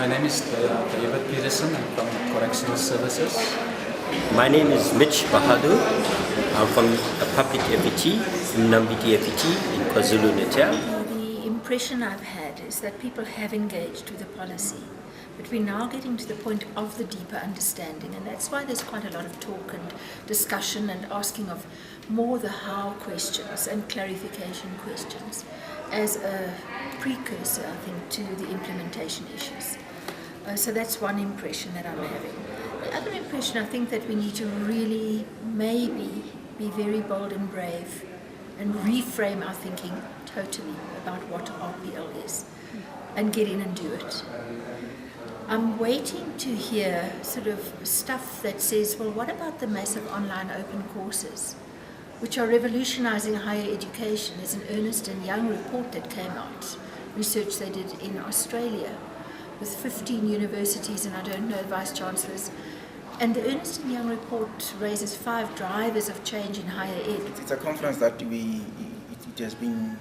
My name is David Peterson. I'm from Correctional Services. My name is Mitch Bahadur. I'm from a public FET, Mnambiti FET in KwaZulu-Natal. The impression I've had is that people have engaged with the policy, but we're now getting to the point of the deeper understanding, and that's why there's quite a lot of talk and discussion and asking of more the how questions and clarification questions as a precursor, I think, to the implementation issues. So that's one impression that I'm having. The other impression, I think that we need to really maybe be very bold and brave and reframe our thinking totally about what RPL is and get in and do it. I'm waiting to hear sort of stuff that says, well, what about the massive online open courses, which are revolutionizing higher education? There's an Ernst & Young report that came out, research they did in Australia with 15 universities and I don't know, vice-chancellors. And the Ernst & Young report raises 5 drivers of change in higher ed. It's a conference that it has been,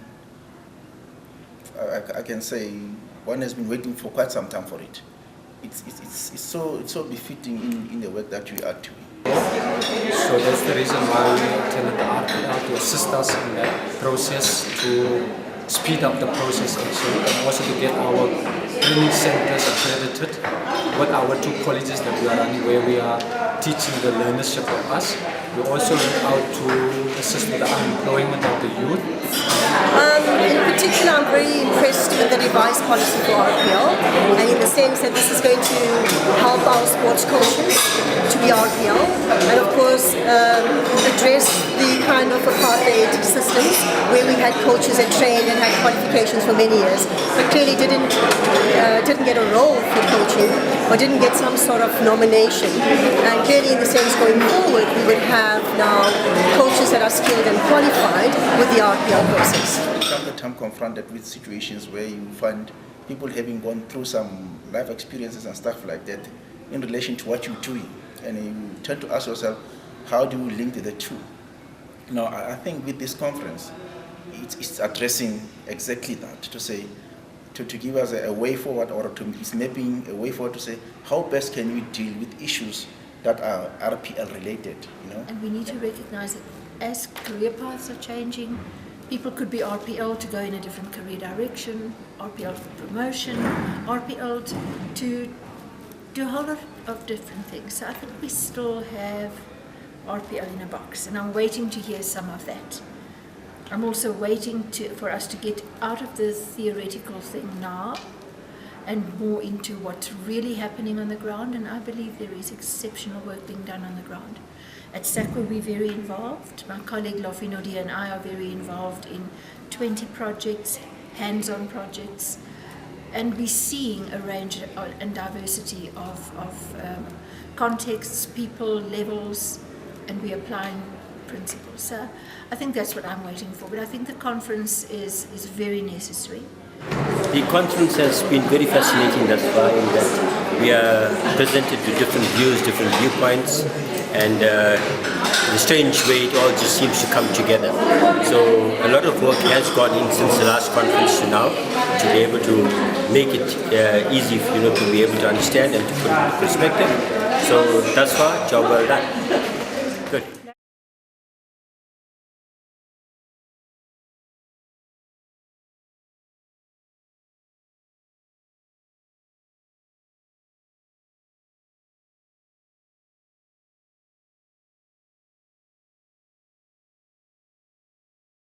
I can say, one has been waiting for quite some time for it. It's so befitting in the work that we are doing. So that's the reason why we attended the RPL, to assist us in that process, to speed up the process and also to get our training centers accredited with our 2 colleges that we are running, where we are teaching the learnership of us. We also look out to assist with the unemployment of the youth. In particular, I'm very impressed with the revised policy for RPL, and in the sense that this is going to help our sports coaches to be RPL, and of course address the kind of apartheid systems where we had coaches that trained and had qualifications for many years, but clearly didn't get a role for coaching or didn't get some sort of nomination. And clearly, in the sense going forward, we would have now coaches that are skilled and qualified with the RPL process. Time to time confronted with situations where you find people having gone through some life experiences and stuff like that in relation to what you're doing, and you tend to ask yourself, how do you link the two? Now, I think with this conference, it's addressing exactly that, to say, to give us a way forward, or it's mapping a way forward to say, how best can we deal with issues that are RPL related, you know? And we need to recognize that as career paths are changing, people could be RPL to go in a different career direction, RPL for promotion, RPL to do a whole lot of different things. So I think we still have RPL in a box, and I'm waiting to hear some of that. I'm also waiting for us to get out of the theoretical thing now and more into what's really happening on the ground, and I believe there is exceptional work being done on the ground. At SACWA we're very involved. My colleague Lofi Nodia and I are very involved in 20 projects, hands-on projects, and we're seeing a range and diversity of contexts, people, levels, and we're applying principles. So I think that's what I'm waiting for, but I think the conference is very necessary. The conference has been very fascinating thus far, in that we are presented to different views, different viewpoints, and in a strange way it all just seems to come together. So a lot of work has gone in since the last conference to now, to be able to make it easy, to be able to understand and to put it into perspective. So thus far, job well done.